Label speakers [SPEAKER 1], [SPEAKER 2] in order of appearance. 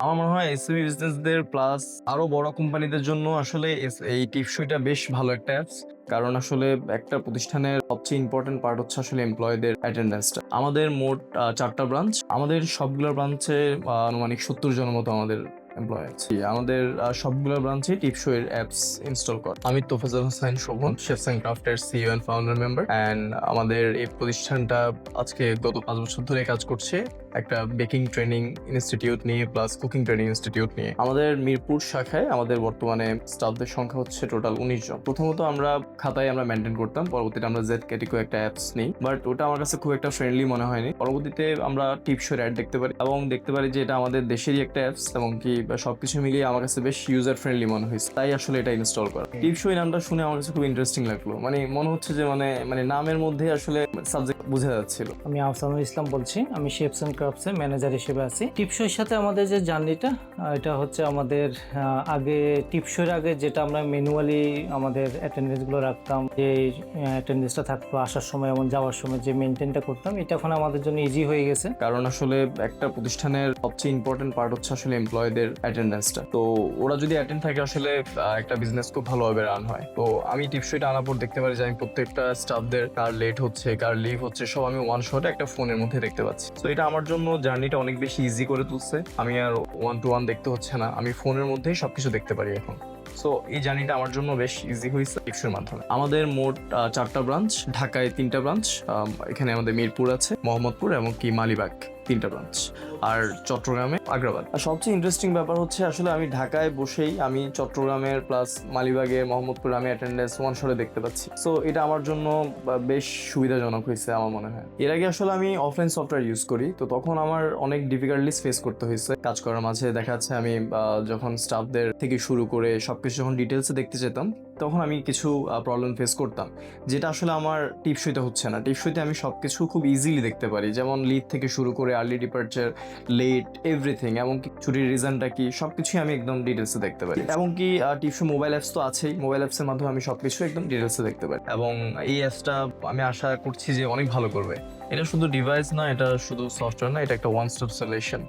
[SPEAKER 1] আমার মনে হয় এসএমই বিজনেসদের প্লাস আরো বড় কোম্পানিদের জন্য আসলে এই টিপসইটা বেশ ভালো একটা অ্যাপস। কারণ আসলে একটা প্রতিষ্ঠানের সবচেয়ে ইম্পর্টেন্ট পার্ট হচ্ছে আসলে এমপ্লয়ীদের অ্যাটেন্ডেন্সটা। আমাদের মোট 4টা ব্রাঞ্চ, আমাদের সবগুলো ব্রাঞ্চে আনুমানিক 70 জনের মতো আমাদের এমপ্লয় আছে। আমাদের সবগুলো ব্রাঞ্চে টিপসইয়ের অ্যাপস ইনস্টল করা। আমি তোফাজ্জল হোসেন শোভন, শেফস এন্ড ক্রাফটের CEO and founder member. And আমাদের এই প্রতিষ্ঠানটা আজকে গত 5 বছর ধরে কাজ করছে একটা বেকিং ট্রেনিং ইনস্টিটিউট নিয়ে প্লাস কুকিং ট্রেনিং ইনস্টিটিউট নিয়ে। আমাদের মিরপুর শাখায় আমাদের বর্তমানে স্টাফদের সংখ্যা হচ্ছে টোটাল 19 জন। প্রথমত আমরা খাতায় আমরা মেনটেন করতাম, পরবর্তীতে আমরা জেড ক্যাটিকো একটা অ্যাপস নিই, বাট ওটা আমার কাছে খুব একটা ফ্রেন্ডলি মনে হয়নি। পরবর্তীতে আমরা টিপসইয়ের অ্যাড দেখতে পারি এবং দেখতে পারি যে এটা আমাদের দেশেরই একটা অ্যাপস এবং কি সবকিছু মিলিয়ে আমার কাছে বেশ ইউজার ফ্রেন্ডলি মনে হয়েছে, তাই আসলে এটা ইনস্টল করা। টিপসই নামটা শুনে আমার কাছে খুব ইন্টারেস্টিং লাগলো, মানে মনে হচ্ছে যে মানে নামের মধ্যে আসলে সাবজেক্ট বোঝা যাচ্ছিল।
[SPEAKER 2] আমি আফসানুল ইসলাম বলছি, আমি শেফস এন্ড ক্রাফটসের ম্যানেজার হিসেবে আছি। টিপসইয়ের সাথে আমাদের যে জার্নিটা, এটা হচ্ছে আমাদের আগে টিপসইয়ের আগে যেটা আমরা ম্যানুয়ালি আমাদের অ্যাটেন্ডেন্সগুলো রাখতাম, যে অ্যাটেন্ডেন্সটা থাকতো আসার সময় এবং যাওয়ার সময় যে মেনটেনটা করতাম, এটা এখন আমাদের জন্য ইজি হয়ে গেছে।
[SPEAKER 1] কারণ আসলে একটা প্রতিষ্ঠানের সবচেয়ে ইম্পর্টেন্ট পার্ট হচ্ছে আসলে এমপ্লয়ীদের অ্যাটেন্ডেন্সটা। তো ওরা যদি অ্যাটেন্ড থাকে আসলে একটা বিজনেস খুব ভালোভাবে রান হয়। তো আমি টিপসইটা আনার পর দেখতে পারি যে আমি প্রত্যেকটা স্টাফদের কার লেট হচ্ছে, কার লিভ হচ্ছে, সব আমি ওয়ান শটে একটা ফোনের মধ্যে দেখতে পাচ্ছি। তো এটা আমার জন্য জার্নিটা অনেক বেশি ইজি করে তুলছে। আমি আর 1-to-1 দেখতে হচ্ছে না, আমি ফোনের মধ্যেই সবকিছু দেখতে পারি এখন। সো এই জার্নিটা আমার জন্য বেশ ইজি হয়েছে টিপসইয়ের মাধ্যমে। আমাদের মোট 4টা ব্রাঞ্চ, ঢাকায় 3টা ব্রাঞ্চ, এখানে আমাদের মিরপুর আছে, মোহাম্মদপুর এবং কি মালিবাগ 3টা ব্রাঞ্চ, আর চট্টগ্রামে আগ্রাবাদ। আর সবচেয়ে ইন্টারেস্টিং ব্যাপার হচ্ছে আসলে আমি ঢাকায় বসেই আমি চট্টগ্রামের প্লাস মালিবাগের, মোহাম্মদপুর আমি অ্যাটেন্ডেন্স ওয়ান শটে দেখতে পাচ্ছি। সো এটা আমার জন্য বেশ সুবিধাজনক হয়েছে আমার মনে হয়। এর আগে আসলে আমি অফলাইন সফটওয়্যার ইউজ করি, তো তখন আমার অনেক ডিফিকাল্টিস ফেস করতে হয়েছে কাজ করার মাঝে। দেখা যাচ্ছে আমি যখন স্টাফদের থেকে শুরু করে সবকিছু যখন ডিটেলসে দেখতে যেতাম, তখন আমি কিছু প্রবলেম ফেস করতাম, যেটা আসলে আমার টিপসইতে হচ্ছে না। টিপসইতে আমি সবকিছু খুব ইজিলি দেখতে পারি, যেমন লিভ থেকে শুরু করে আর্লি ডিপার্চার, লেট, এভরিথিং, এমনকি ছুটির রিজনটা কি, সবকিছুই আমি একদম ডিটেলসে দেখতে পারি। এমনকি টিপসই মোবাইল অ্যাপস তো আছেই, মোবাইল অ্যাপসের মাধ্যমে আমি সবকিছু একদম ডিটেলসে দেখতে পারি। এবং এই অ্যাপসটা আমি আশা করছি যে অনেক ভালো করবে। এটা শুধু ডিভাইস না, এটা শুধু সফটওয়্যার না, এটা একটা ওয়ান স্টপ সলিউশন।